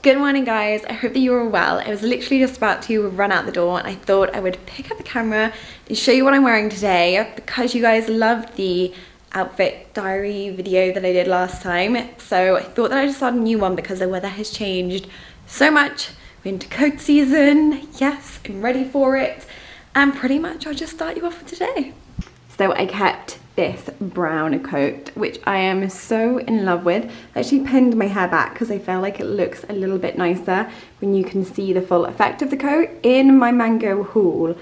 Good morning guys, I hope that you are well. I was literally just about to run out the door and I thought I would pick up the camera and show you what I'm wearing today because you guys loved the outfit diary video that I did last time. So I thought that I'd start a new one because the weather has changed so much. We're into coat season, yes, I'm ready for it. And pretty much I'll just start you off with today. So I kept this brown coat, which I am so in love with. I actually pinned my hair back because I feel like it looks a little bit nicer when you can see the full effect of the coat. In my mango haul,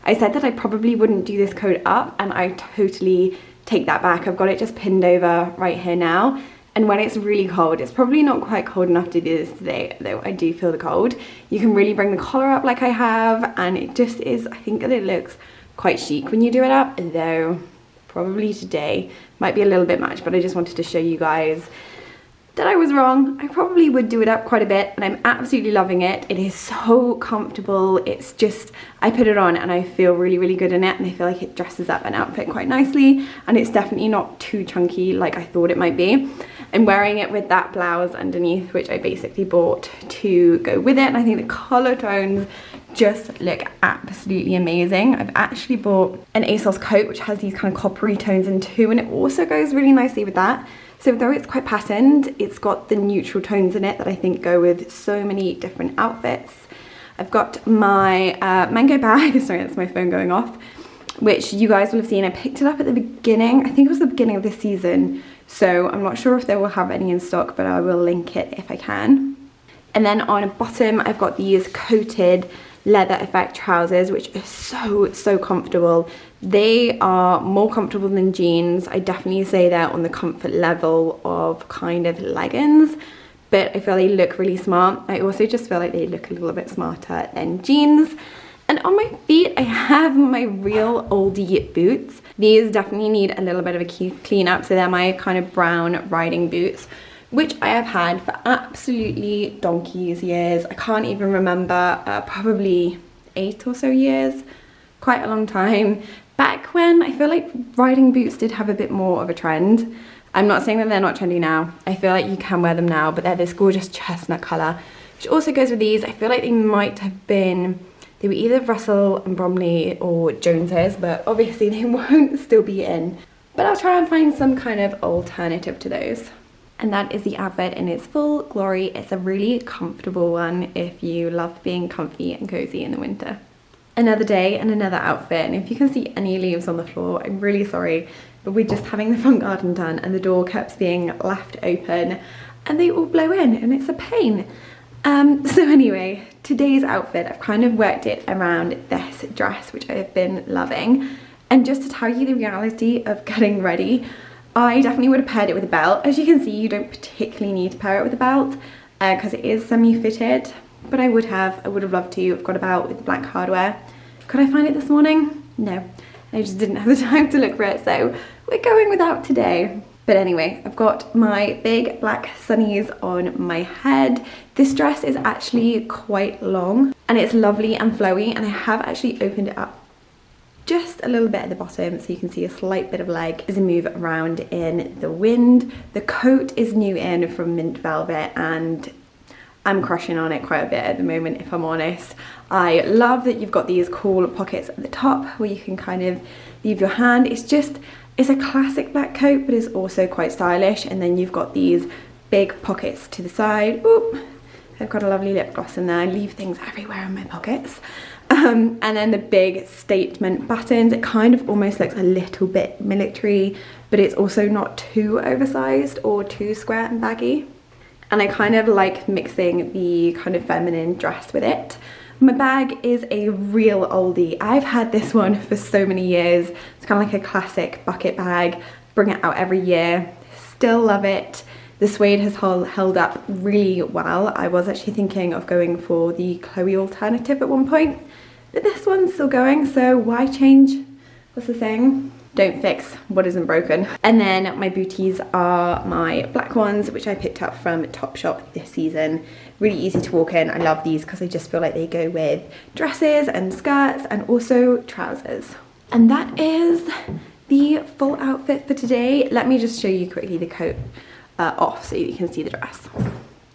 I said that I probably wouldn't do this coat up, and I totally take that back. I've got it just pinned over right here now. And when it's really cold, it's probably not quite cold enough to do this today, though I do feel the cold. You can really bring the collar up like I have, and it just is, I think that it looks quite chic when you do it up, though probably today might be a little bit much, but I just wanted to show you guys that I was wrong. I probably would do it up quite a bit, and I'm absolutely loving it. It is so comfortable. It's just, I put it on and I feel really, really good in it, and I feel like it dresses up an outfit quite nicely, and it's definitely not too chunky like I thought it might be. I'm wearing it with that blouse underneath, which I basically bought to go with it, and I think the color tones just look absolutely amazing. I've actually bought an ASOS coat which has these kind of coppery tones in too, and it also goes really nicely with that. So though it's quite patterned, it's got the neutral tones in it that I think go with so many different outfits. I've got my mango bag, sorry that's my phone going off, which you guys will have seen. I picked it up at the beginning, I think it was the beginning of this season, so I'm not sure if they will have any in stock, but I will link it if I can. And then on the bottom I've got these coated leather effect trousers, which are so comfortable. They are more comfortable than jeans. I definitely say they're on the comfort level of kind of leggings, but I feel they look really smart. I also just feel like they look a little bit smarter than jeans. And on my feet I have my real oldie boots. These definitely need a little bit of a clean up, so they're my kind of brown riding boots, which I have had for absolutely donkey's years. I can't even remember, probably 8 or so years, quite a long time. Back when I feel like riding boots did have a bit more of a trend. I'm not saying that they're not trendy now. I feel like you can wear them now, but they're this gorgeous chestnut color, which also goes with these. I feel like they might have been, they were either Russell and Bromley or Joneses, but obviously they won't still be in. But I'll try and find some kind of alternative to those. And that is the outfit in its full glory. It's a really comfortable one if you love being comfy and cozy in the winter. Another day and another outfit, and if you can see any leaves on the floor, I'm really sorry, but we're just having the front garden done and the door kept being left open and they all blow in and it's a pain. So anyway, today's outfit, I've kind of worked it around this dress, which I have been loving. And just to tell you the reality of getting ready, I definitely would have paired it with a belt. As you can see, you don't particularly need to pair it with a belt because it is semi-fitted, but I would have loved to. I've got a belt with black hardware. Could I find it this morning? No, I just didn't have the time to look for it, so we're going without today. But anyway, I've got my big black sunnies on my head. This dress is actually quite long and it's lovely and flowy, and I have actually opened it up just a little bit at the bottom so you can see a slight bit of leg as I move around in the wind. The coat is new in from Mint Velvet and I'm crushing on it quite a bit at the moment, if I'm honest. I love that you've got these cool pockets at the top where you can kind of leave your hand. It's a classic black coat, but it's also quite stylish. And then you've got these big pockets to the side. Oop, I've got a lovely lip gloss in there. I leave things everywhere in my pockets. And then the big statement buttons. It kind of almost looks a little bit military, but it's also not too oversized or too square and baggy. And I kind of like mixing the kind of feminine dress with it. My bag is a real oldie. I've had this one for so many years. It's kind of like a classic bucket bag. Bring it out every year. Still love it. The suede has held up really well. I was actually thinking of going for the Chloe alternative at one point, but this one's still going, so why change? What's the saying? Don't fix what isn't broken. And then my booties are my black ones, which I picked up from Topshop this season. Really easy to walk in. I love these because I just feel like they go with dresses and skirts and also trousers. And that is the full outfit for today. Let me just show you quickly the coat off so you can see the dress.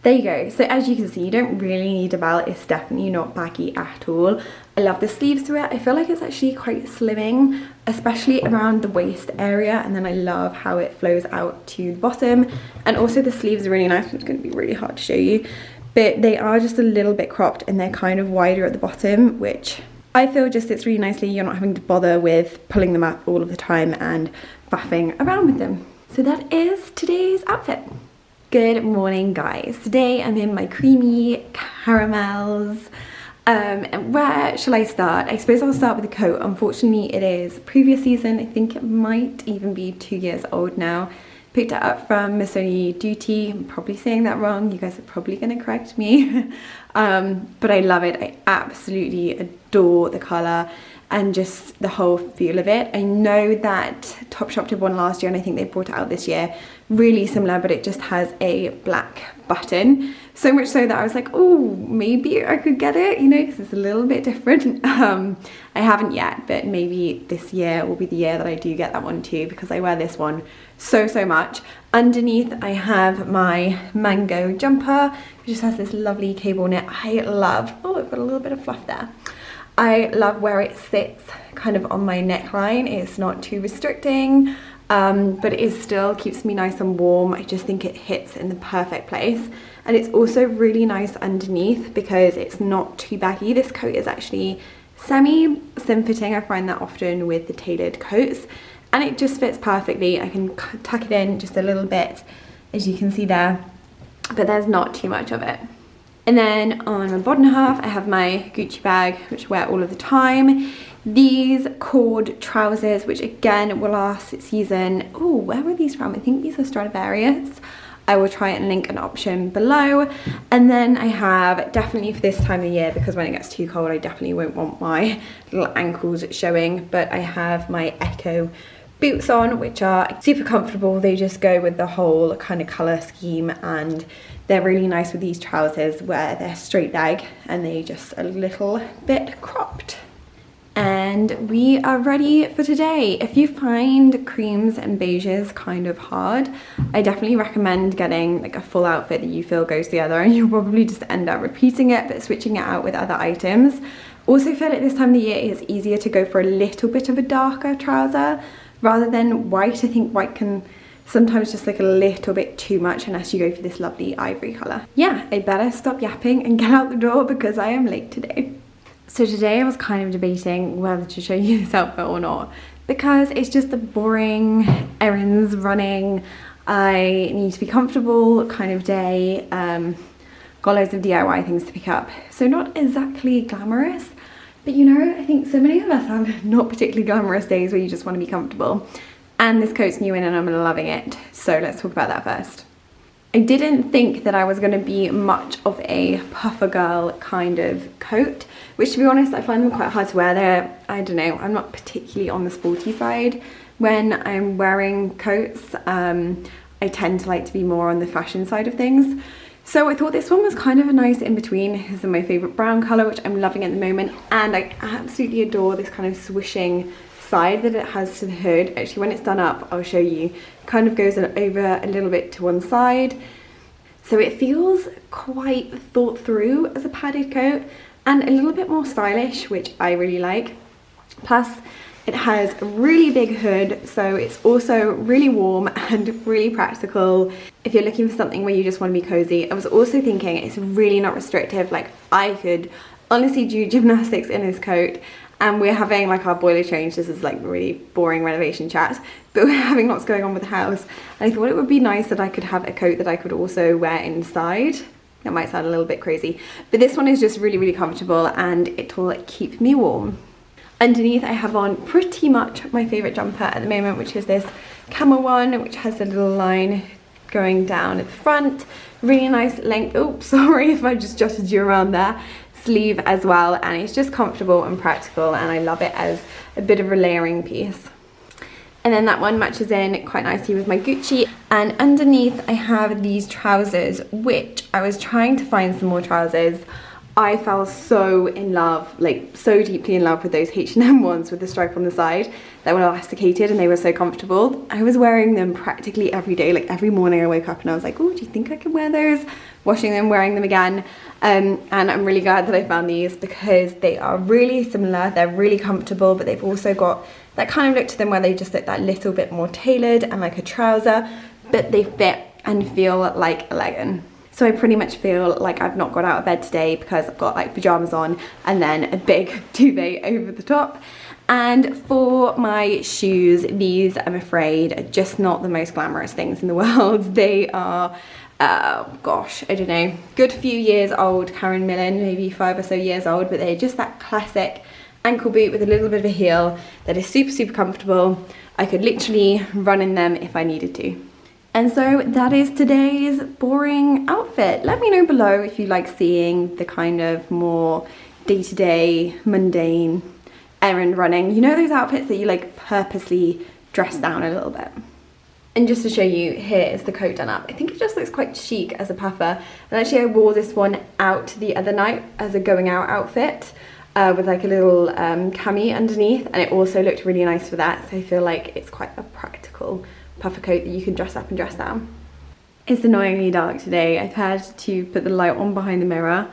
there you go. So as you can see, you don't really need a belt. It's definitely not baggy at all. I love the sleeves to it. I feel like it's actually quite slimming, especially around the waist area, and then I love how it flows out to the bottom. And also the sleeves are really nice. It's going to be really hard to show you, but they are just a little bit cropped and they're kind of wider at the bottom, which I feel just sits really nicely. You're not having to bother with pulling them up all of the time and faffing around with them. So that is today's outfit. Good morning, guys. Today I'm in my creamy caramels. And where shall I start? I suppose I'll start with the coat. Unfortunately, it is previous season. I think it might even be 2 years old now. Picked it up from Missoni Duty. I'm probably saying that wrong. You guys are probably going to correct me. But I love it. I absolutely adore the colour and just the whole feel of it. I know that Topshop did one last year and I think they brought it out this year. Really similar, but it just has a black button. So much so that I was like, oh, maybe I could get it, you know, because it's a little bit different. I haven't yet, but maybe this year will be the year that I do get that one too, because I wear this one so much. Underneath I have my mango jumper, which just has this lovely cable knit. I love, oh, I've got a little bit of fluff there. I love where it sits kind of on my neckline. It's not too restricting, but it still keeps me nice and warm. I just think it hits in the perfect place. And it's also really nice underneath because it's not too baggy. This coat is actually slim fitting. I find that often with the tailored coats, and it just fits perfectly. I can tuck it in just a little bit, as you can see there, but there's not too much of it. And then on my bottom half, I have my Gucci bag, which I wear all of the time. These cord trousers, which again will last season. Oh, where were these from? I think these are Stradivarius. I will try and link an option below. And then I have, definitely for this time of year, because when it gets too cold, I definitely won't want my little ankles showing, but I have my Echo boots on, which are super comfortable. They just go with the whole kind of colour scheme, and they're really nice with these trousers where they're straight leg and they just a little bit cropped. And we are ready for today. If you find creams and beiges kind of hard, I definitely recommend getting like a full outfit that you feel goes together, and you'll probably just end up repeating it but switching it out with other items. Also feel like this time of the year it's easier to go for a little bit of a darker trouser rather than white. I think white can sometimes just like a little bit too much unless you go for this lovely ivory colour. Yeah, I better stop yapping and get out the door because I am late today. So today I was kind of debating whether to show you this outfit or not, because it's just a boring errands running, I need to be comfortable kind of day, got loads of DIY things to pick up. So not exactly glamorous, but you know, I think so many of us have not particularly glamorous days where you just want to be comfortable. And this coat's new in and I'm loving it. So let's talk about that first. I didn't think that I was going to be much of a puffer girl kind of coat, which to be honest, I find them quite hard to wear. I don't know, I'm not particularly on the sporty side when I'm wearing coats. I tend to like to be more on the fashion side of things. So I thought this one was kind of a nice in-between. This is my favourite brown colour, which I'm loving at the moment. And I absolutely adore this kind of swishing side that it has to the hood. Actually, when it's done up, I'll show you. It kind of goes over a little bit to one side. So it feels quite thought through as a padded coat and a little bit more stylish, which I really like. Plus, it has a really big hood, so it's also really warm and really practical if you're looking for something where you just want to be cozy. I was also thinking it's really not restrictive. Like, I could honestly do gymnastics in this coat, and we're having like our boiler change. This is like really boring renovation chat, but we're having lots going on with the house, and I thought it would be nice that I could have a coat that I could also wear inside. That might sound a little bit crazy, but this one is just really comfortable and it will keep me warm. Underneath I have on pretty much my favourite jumper at the moment, which is this camel one, which has a little line going down at the front. Really nice length. Oh, sorry if I just jotted you around there. Sleeve as well, and it's just comfortable and practical, and I love it as a bit of a layering piece. And then that one matches in quite nicely with my Gucci. And underneath I have these trousers, which I was trying to find some more trousers. I fell so in love, like so deeply in love with those H&M ones with the stripe on the side that were elasticated, and they were so comfortable. I was wearing them practically every day. Like every morning I wake up and I was like, oh, do you think I can wear those? washing them, wearing them again. And I'm really glad that I found these because they are really similar. They're really comfortable, but they've also got that kind of look to them where they just look that little bit more tailored and like a trouser, but they fit and feel like a legging. So I pretty much feel like I've not got out of bed today because I've got like pajamas on and then a big duvet over the top. And for my shoes, these, I'm afraid, are just not the most glamorous things in the world. They are, gosh, I don't know, good few years old, Karen Millen, maybe 5 or so years old, but they're just that classic ankle boot with a little bit of a heel that is super, super comfortable. I could literally run in them if I needed to. And so that is today's boring outfit. Let me know below if you like seeing the kind of more day-to-day, mundane, errand running. You know those outfits that you like purposely dress down a little bit? And just to show you, here is the coat done up. I think it just looks quite chic as a puffer. And actually I wore this one out the other night as a going out outfit with like a little cami underneath. And it also looked really nice for that. So I feel like it's quite a practical puffer coat that you can dress up and dress down. It's annoyingly dark today. I've had to put the light on behind the mirror,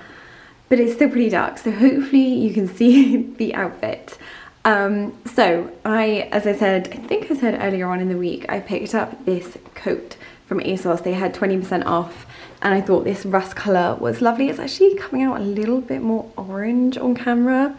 but it's still pretty dark, so hopefully you can see the outfit. So as I said, I think I said earlier on in the week, I picked up this coat from ASOS. They had 20% off and I thought this rust colour was lovely. It's actually coming out a little bit more orange on camera,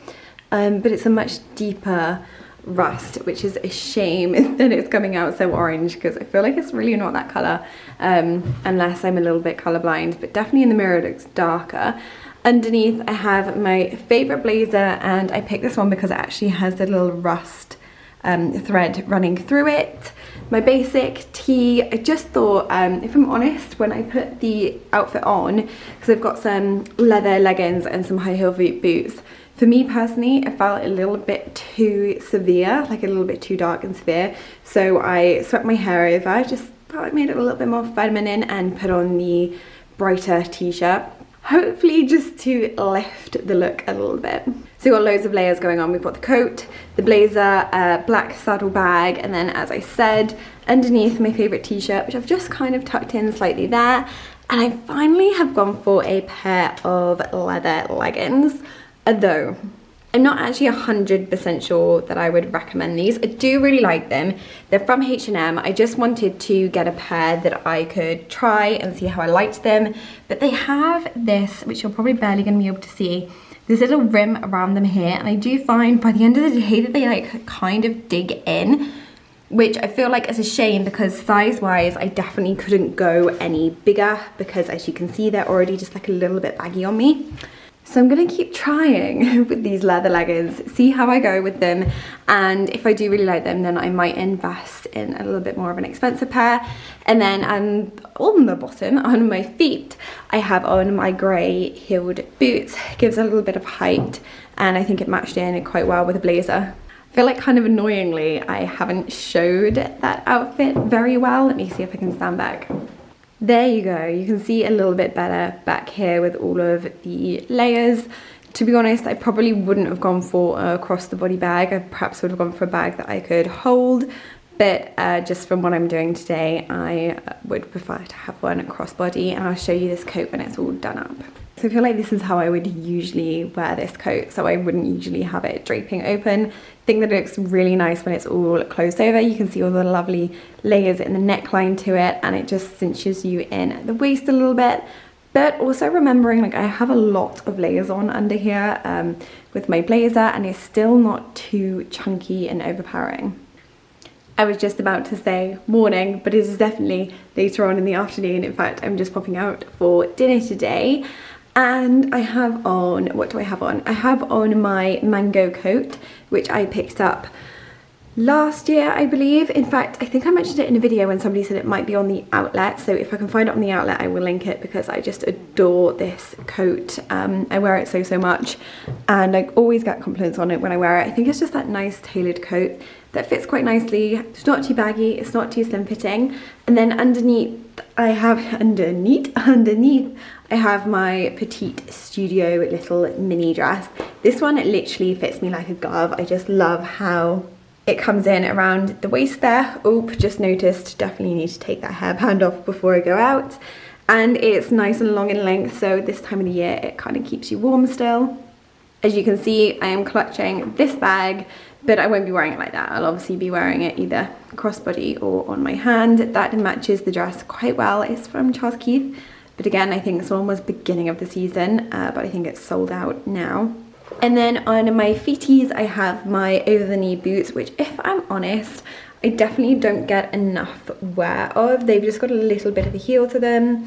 but it's a much deeper rust, which is a shame that it's coming out so orange because I feel like it's really not that colour, unless I'm a little bit colourblind, but definitely in the mirror it looks darker. Underneath I have my favourite blazer, and I picked this one because it actually has a little rust thread running through it. My basic tee, I just thought, if I'm honest, when I put the outfit on, because I've got some leather leggings and some high heel boots, for me personally, I felt a little bit too severe, like a little bit too dark and severe. So I swept my hair over, just thought I made it a little bit more feminine and put on the brighter t-shirt. Hopefully just to lift the look a little bit. So we've got loads of layers going on. We've got the coat, the blazer, black saddle bag, and then as I said, underneath my favorite t-shirt, which I've just kind of tucked in slightly there. And I finally have gone for a pair of leather leggings. Although I'm not actually 100% sure that I would recommend these. I do really like them. They're from H&M. I just wanted to get a pair that I could try and see how I liked them. But they have this, which you're probably barely going to be able to see, this little rim around them here. And I do find by the end of the day that they like kind of dig in, which I feel like is a shame because size-wise, I definitely couldn't go any bigger because as you can see, they're already just like a little bit baggy on me. So I'm going to keep trying with these leather leggings, see how I go with them, and if I do really like them, then I might invest in a little bit more of an expensive pair. And then on the bottom, on my feet, I have on my grey heeled boots. It gives a little bit of height, and I think it matched in quite well with a blazer. I feel like kind of annoyingly, I haven't showed that outfit very well. Let me see if I can stand back. There you go, you can see a little bit better back here with all of the layers. To be honest, I probably wouldn't have gone for a cross the body bag. I perhaps would have gone for a bag that I could hold, but just from what I'm doing today, I would prefer to have one crossbody, and I'll show you this coat when it's all done up. So I feel like this is how I would usually wear this coat, so I wouldn't usually have it draping open. I think that it looks really nice when it's all closed over. You can see all the lovely layers in the neckline to it, and it just cinches you in at the waist a little bit. But also remembering, like, I have a lot of layers on under here with my blazer, and it's still not too chunky and overpowering. I was just about to say morning, but it is definitely later on in the afternoon. In fact, I'm just popping out for dinner today. And I have on, what do I have on? I have on my mango coat, which I picked up last year, I believe. In fact, I think I mentioned it in a video when somebody said it might be on the outlet. So if I can find it on the outlet, I will link it because I just adore this coat. I wear it so much, and I always get compliments on it when I wear it. I think it's just that nice tailored coat that fits quite nicely. It's not too baggy, it's not too slim fitting. And then underneath, I have I have my petite studio little mini dress. This one literally fits me like a glove. I just love how it comes in around the waist there. Oop, just noticed, definitely need to take that hairband off before I go out. and it's nice and long in length, so this time of the year it kind of keeps you warm still. As you can see, I am clutching this bag, but I won't be wearing it like that. I'll obviously be wearing it either crossbody or on my hand. That matches the dress quite well. It's from Charles Keith, but again, I think this one was beginning of the season, but I think it's sold out now. And then on my feeties, I have my over-the-knee boots, which, if I'm honest, I definitely don't get enough wear of. They've just got a little bit of a heel to them.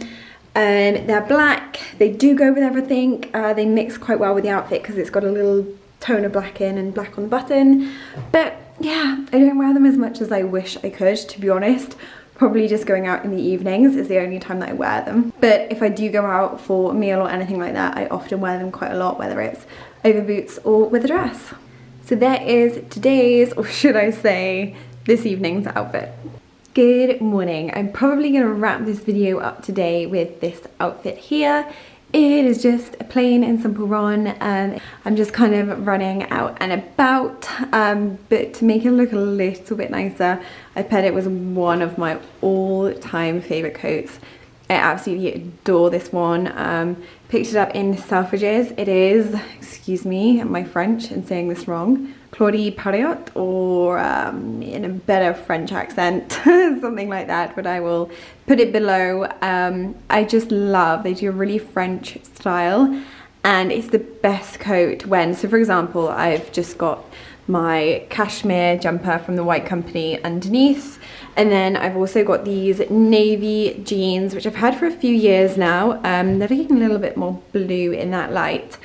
They're black, they do go with everything. They mix quite well with the outfit because it's got a little tone of black in and black on the button. But yeah, I don't wear them as much as I wish I could, to be honest. Probably just going out in the evenings is the only time that I wear them. But if I do go out for a meal or anything like that, I often wear them quite a lot, whether it's over boots or with a dress. So there is today's, or should I say, this evening's outfit. Good morning. I'm probably going to wrap this video up today with this outfit here. It is just a plain and simple run. I'm just kind of running out and about, but to make it look a little bit nicer, I paired it with one of my all-time favorite coats. I absolutely adore this one. Picked it up in Selfridges. It is, excuse me, my French in saying this wrong, Claudie Pariot, or in a better French accent, something like that, but I will put it below. I just love, they do a really French style, and it's the best coat when, so for example, I've just got my cashmere jumper from the White Company underneath, and then I've also got these navy jeans, which I've had for a few years now. They're looking a little bit more blue in that light.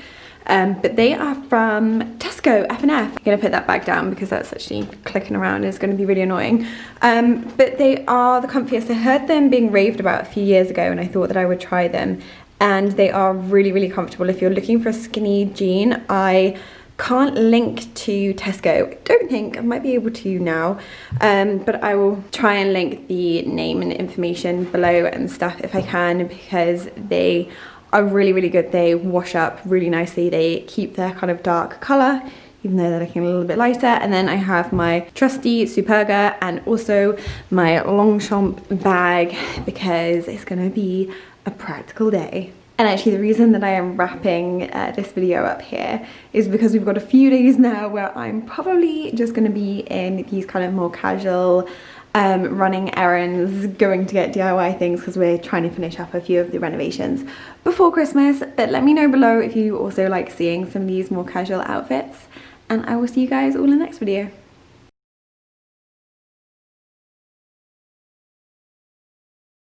But they are from Tesco, F&F. I'm going to put that back down because that's actually clicking around. It's going to be really annoying. But they are the comfiest. I heard them being raved about a few years ago and I thought that I would try them. And they are really, really comfortable. If you're looking for a skinny jean, I can't link to Tesco. I don't think, I might be able to now. But I will try and link the name and information below and stuff if I can, because they are really, really good. They wash up really nicely. They keep their kind of dark colour, even though they're looking a little bit lighter. And then I have my trusty Superga and also my Longchamp bag because it's gonna be a practical day. And actually the reason that I am wrapping this video up here is because we've got a few days now where I'm probably just gonna be in these kind of more casual running errands, going to get DIY things because we're trying to finish up a few of the renovations before Christmas. But let me know below if you also like seeing some of these more casual outfits, and I will see you guys all in the next video.